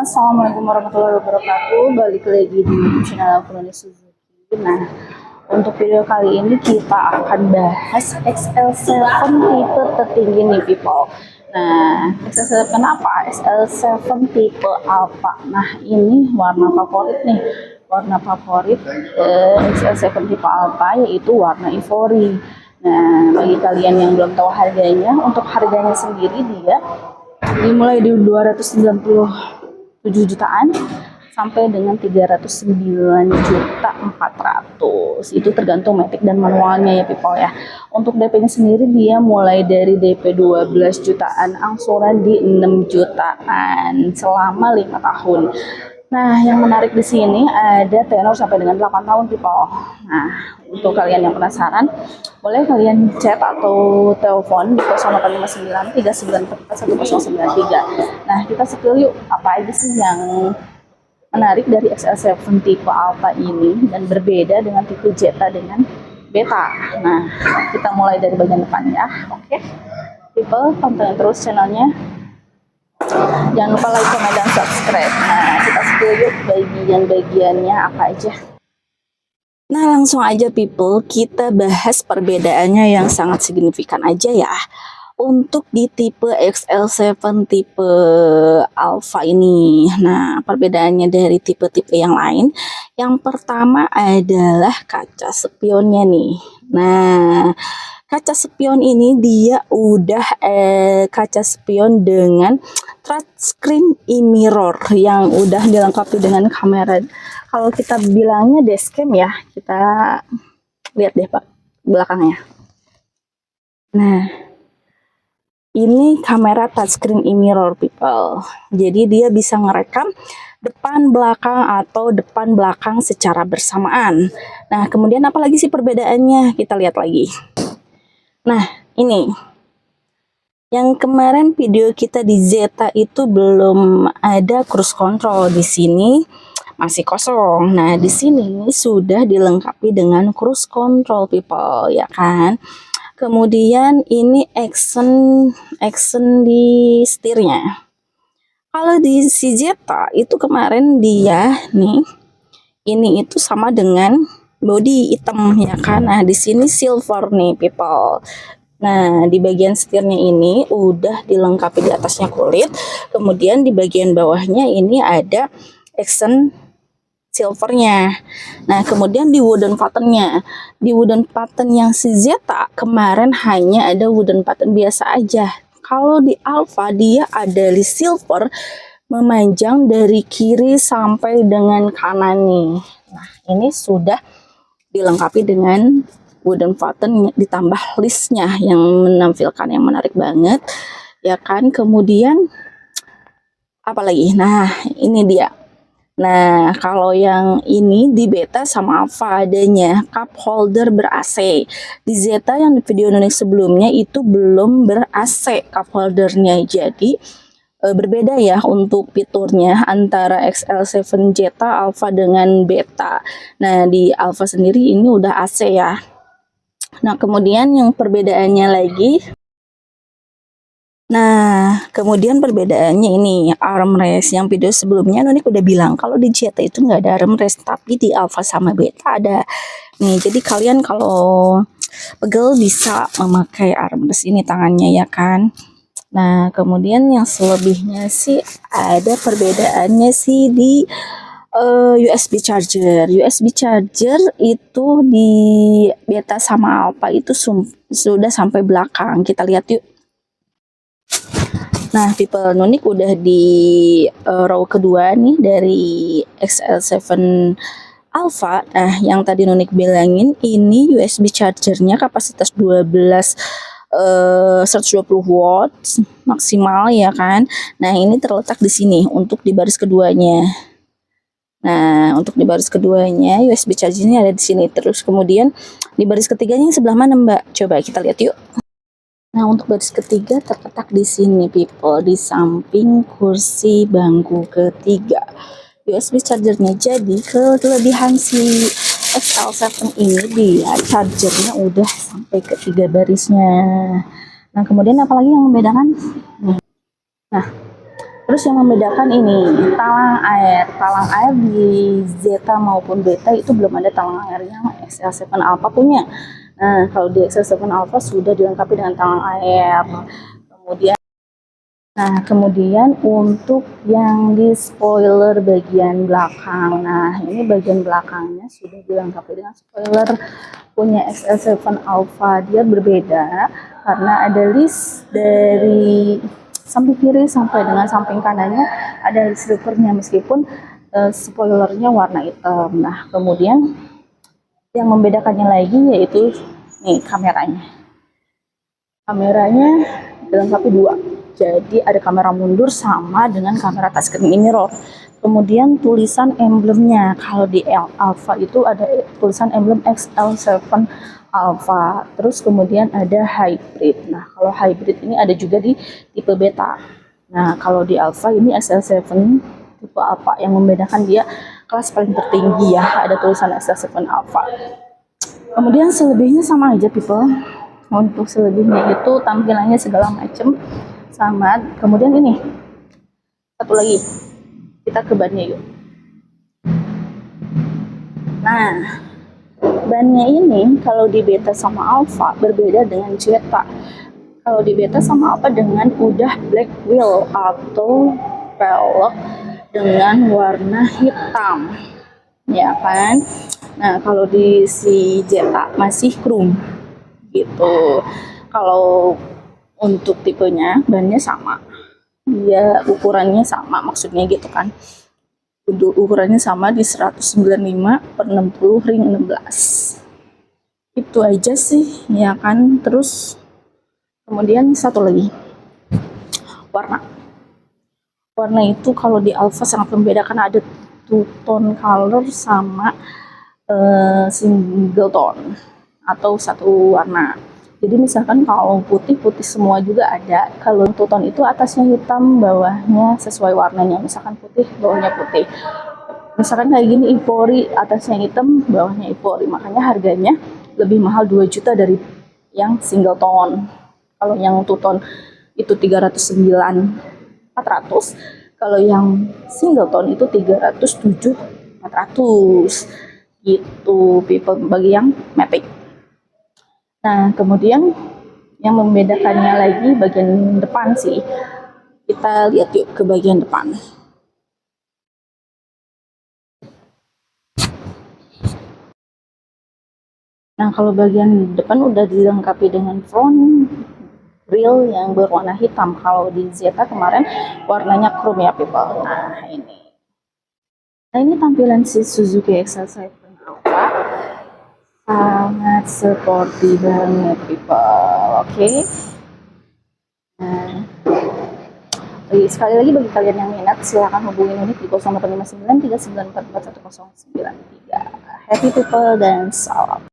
Assalamualaikum warahmatullahi wabarakatuh. Balik lagi di YouTube channel aku Noni Suzuki. Nah, untuk video kali ini kita akan bahas XL7 tipe tertinggi nih people. Nah, XL7 kenapa? XL7 tipe Alpha. Nah, ini warna favorit nih. Warna favorit XL7 tipe Alpha yaitu warna ivory. Nah, bagi kalian yang belum tahu harganya, untuk harganya sendiri dia dimulai di 297 jutaan sampai dengan 309.400.000. Itu tergantung matic dan manualnya ya people ya. Untuk DP-nya sendiri dia mulai dari DP 12 jutaan, angsuran di 6 jutaan selama 5 tahun. Nah, yang menarik di sini ada tenor sampai dengan 8 tahun people. Nah, untuk kalian yang penasaran, boleh kalian chat atau telepon di 0859 394 1093. Nah, kita spill yuk apa aja sih yang menarik dari XL7 tipe Alpha ini dan berbeda dengan tipe Zeta dengan Beta. Nah, kita mulai dari bagian depan ya. Oke. People, tonton terus channelnya. Jangan lupa like, comment, dan subscribe. Nah, kita spill yuk bagian-bagiannya apa aja. Nah, langsung aja people, kita bahas perbedaannya yang sangat signifikan aja ya. Untuk di tipe XL7 tipe Alpha ini. Nah, perbedaannya dari tipe-tipe yang lain. Yang pertama adalah kaca spionnya nih. Nah, kaca spion ini dia udah kaca spion dengan touchscreen e-mirror yang udah dilengkapi dengan kamera. Kalau kita bilangnya dashcam ya, kita lihat deh Pak belakangnya. Nah, ini kamera touchscreen e-mirror people. Jadi dia bisa ngerekam depan belakang atau depan belakang secara bersamaan. Nah, kemudian apa lagi sih perbedaannya? Kita lihat lagi. Nah, ini yang kemarin video kita di Zeta itu belum ada cruise control, di sini masih kosong. Nah, di sini sudah dilengkapi dengan cruise control people, ya kan? Kemudian ini action di setirnya. Kalau di si Zeta itu kemarin dia nih, ini itu sama dengan body hitam ya kan. Nah, di sini silver nih people. Nah, di bagian setirnya ini udah dilengkapi di atasnya kulit, kemudian di bagian bawahnya ini ada action silvernya. Nah, kemudian di wooden patternnya, di wooden pattern yang si Zeta kemarin hanya ada wooden pattern biasa aja. Kalau di Alpha dia ada di silver memanjang dari kiri sampai dengan kanan nih. Nah, ini sudah dilengkapi dengan wooden pattern ditambah listnya yang menampilkan yang menarik banget ya kan. Kemudian apalagi, nah ini dia. Nah, kalau yang ini di Beta sama Alpha adanya cup holder ber-AC. Di Zeta yang di video Noni sebelumnya itu belum ber-AC cup holdernya. Jadi berbeda ya untuk fiturnya antara XL7 Zeta Alpha dengan Beta. Nah, di Alpha sendiri ini udah AC ya. Nah, kemudian yang perbedaannya lagi. Nah, kemudian perbedaannya ini armrest. Yang video sebelumnya Noni udah bilang kalau di Zeta itu nggak ada armrest, tapi di Alpha sama Beta ada. Nih, jadi kalian kalau pegel bisa memakai armrest ini tangannya ya kan. Nah, kemudian yang selebihnya sih ada perbedaannya sih di USB charger. USB charger itu di Beta sama Alpha itu sudah sampai belakang. Kita lihat yuk. Nah, people, Nunik udah di row kedua nih dari XL7 Alpha. Nah, yang tadi Nunik bilangin ini USB chargernya kapasitas 120 watt maksimal ya kan. Nah, ini terletak di sini untuk di baris keduanya. Nah, untuk di baris keduanya USB chargernya ada di sini. Terus kemudian di baris ketiganya sebelah mana Mbak? Coba kita lihat yuk. Nah, untuk baris ketiga terletak di sini people, di samping kursi bangku ketiga. USB chargernya, jadi kelebihan si XL7 ini dia chargernya udah sampai ke 3 barisnya. Nah, kemudian apalagi yang membedakan? Nah, Terus yang membedakan ini talang air. Talang air di Zeta maupun Beta itu belum ada talang air yang XL7 Alpha punya. Nah, kalau di XL7 Alpha sudah dilengkapi dengan talang air. Kemudian untuk yang di spoiler bagian belakang. Nah, ini bagian belakangnya sudah dilengkapi dengan spoiler punya XL7 Alpha. Dia berbeda karena ada list dari samping kiri sampai dengan samping kanannya ada list slippernya meskipun spoilernya warna hitam. Nah, kemudian yang membedakannya lagi yaitu nih kameranya. Kameranya dilengkapi dua. Jadi ada kamera mundur sama dengan kamera touchscreen mirror. Kemudian tulisan emblemnya. Kalau di Alpha itu ada tulisan emblem XL7 Alpha. Terus kemudian ada hybrid. Nah, kalau hybrid ini ada juga di tipe beta. Nah, kalau di Alpha ini XL7 tipe Alpha, yang membedakan dia kelas paling tertinggi ya. Ada tulisan XL7 Alpha. Kemudian selebihnya sama aja people. Untuk selebihnya itu tampilannya segala macam sama. Kemudian ini satu lagi, kita ke bannya yuk. Nah, bannya ini kalau di beta sama alpha berbeda dengan Zeta. Kalau di beta sama alpha dengan udah black wheel atau velg dengan warna hitam, ya kan. Nah, kalau di si Zeta masih chrome gitu. Kalau untuk tipenya bannya sama, ya ukurannya sama, maksudnya gitu kan. Untuk ukurannya sama di 195/60 ring 16. Itu aja sih, ya kan. Terus kemudian satu lagi, warna. Warna itu kalau di Alpha sangat membedakan, ada two tone color sama single tone atau satu warna. Jadi misalkan kalau putih semua juga ada. Kalau two tone itu atasnya hitam, bawahnya sesuai warnanya. Misalkan putih, bawahnya putih. Misalkan kayak gini Ipori, atasnya hitam, bawahnya Ipori. Makanya harganya lebih mahal 2 juta dari yang single tone. Kalau yang two tone itu 309.400. Kalau yang single tone itu 307.400. Gitu people, bagi yang matic. Nah, kemudian yang membedakannya lagi bagian depan sih. Kita lihat yuk ke bagian depan. Nah, kalau bagian depan udah dilengkapi dengan front grill yang berwarna hitam. Kalau di Zeta kemarin warnanya chrome ya people. Nah, ini. Nah, ini tampilan si Suzuki XL7 Alpha. Sangat sporty banget people. Oke. Nah, sekali lagi bagi kalian yang minat silahkan hubungi unit di 0859 3944109 3. Happy people dan salam.